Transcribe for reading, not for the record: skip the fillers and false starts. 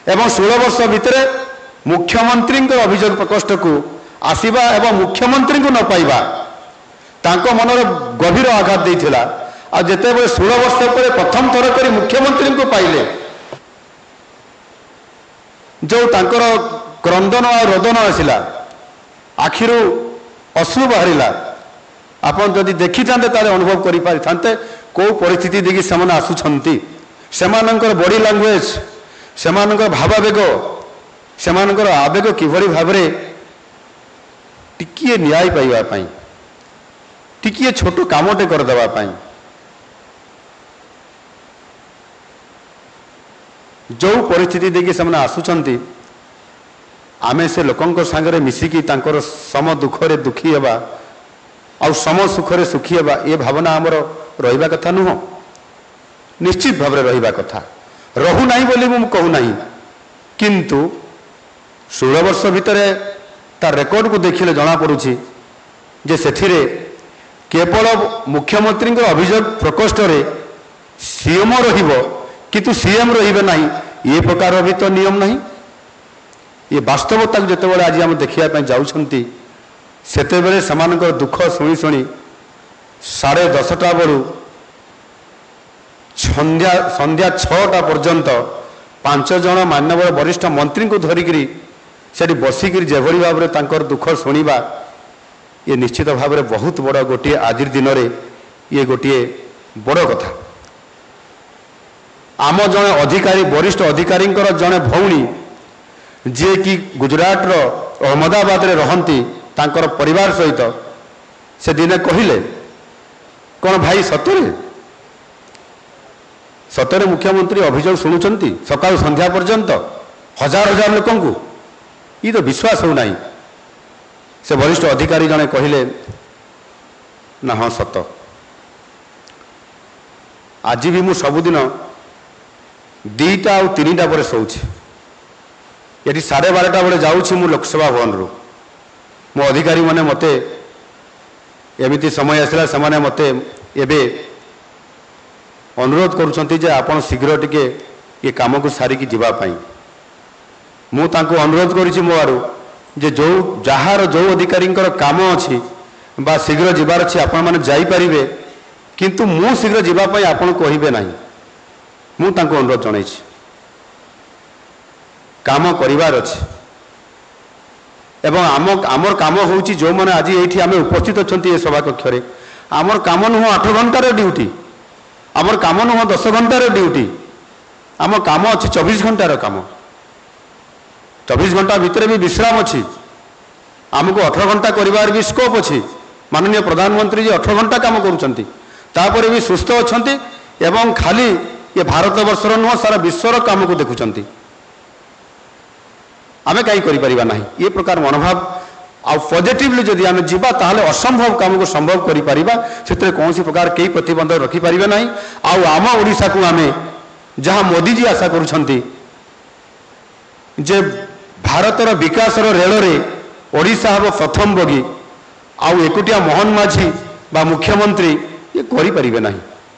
एवं 16 वर्ष भितर मुख्यमंत्री अभियोग प्रकोष्ठ को आसवा एवं मुख्यमंत्री को न पाइबा तांको मनर गभीर आघात देइथिला। आ जेते बेले 16 वर्ष पर प्रथम थर कर मुख्यमंत्री को पाइले जो तांकर क्रंदन और रोदन आसिला आखिरु अश्रु बाहरिला आपन जदि देखि थांते ताले अनुभव करि पारि थांते को परिस्थिति देखि समान आसुछंती सेमानंकर बॉडी लैंग्वेज सेमानंकर भावावेग सेमानंकर आवेग किभଳି भाबरे टिकिए न्याय पाइबा पई टिकिए छोट कामटे कर देबा पई जो परिस्थिति देखि समान आसुछंती आमे से लोकंक संगे मिसिकी तांकर सम दुखरे दुखी हेबा आ सम सुखरे सुखी हेबा ये भावना आमर रहिबा कथा नुह निश्चित भाव रहिबा कथा रहु नाही बोली मु कहू नाही किंतु 16 वर्ष भितर तार रेकर्ड को देखिले जना पड़ुछि जे सेथिरे केवल मुख्यमंत्री अभियोग प्रकोष्ठ रे सीएम रहिबो किंतु सीएम रहिबे नाही ये प्रकार भी तो नियम नहीं ये वास्तवता जिते आज आम देखा जाऊँगी सेते बेले समानकर दुख शुणी शुणी 10:30 बेलू संध्या 6टा पर्यंत 5 जन माननीय वरिष्ठ मंत्री को धरिकी से बसिक जेभली भाव में दुख शुणा ये निश्चित भाव में बहुत बड़ गोटे आज दिन में ये गोटे बड़ कथा आम जड़े अधिकारी वरिष्ठ अधिकारी जड़े भौणी जी कि गुजरात रो अहमदाबाद रे रहंती तांकर परिवार सहित से दिने कहिले कौन भाई सतरे सतरे मुख्यमंत्री अभियोग शुणुचंती सकाल संध्या पर्यंत हजार हजार लोकं को ये तो विश्वास हो नहीं से वरिष्ठ अधिकारी जने कहिले ना हाँ सत आज भी मु सबुदिन 2टा और 3टा पर शोची ये 12:30 बेले जाऊँ मु लोकसभा भवन रु मो अधिकारी माने मते एमिति समय आसला से माने मते एबे अनुरोध करुछंती जे आपण शीघ्र टिके ये काम को सारिकी जीवा पाई मु तांको अनुरोध करिछि मो आरु जे जो जहार जो अधिकारी काम अछि बा शीघ्र जीवार अछि आपण माने जाई परिबे किंतु मु शीघ्र जीवा पाई आपण कहिबे नाही मु तांको अनुरोध जणाइछि काम करिवार अछि एवं आमर काम होउछि जो माने आज एठी आमे उपस्थित अछंती ए सभा कक्ष रे आमर काम नुह 8 घंटार ड्यूटी आमर काम नुह 10 घंटार ड्यूटी आम काम अछि 24 घंटार काम 24 घंटा भितर भी विश्राम अछि आमको 18 घंटा करिवार भी स्कोप अछि माननीय प्रधानमंत्री जी 18 घंटा काम करूछंती तापर भी सुस्थ अछंती एवं खाली ये भारत वर्षर नुह सारा विश्वर काम को देखुछंती आमे कहीं करिपरिबा नाही ये प्रकार मनोभाव आ पॉजिटिवली जदि आमे जीवा ताहले असंभव काम को संभव करिपरिबा सेते कोनसी प्रकार केही प्रतिबंध रखि परिबा नाही आ आम ओडिसा को आमे जहां मोदी जी आशा करूछंती जे भारतर विकासर रेल रे ओडिसा हबो प्रथम बगी आ एकुटिया मोहन माझी बा मुख्यमंत्री ये करिपरिबे नाही।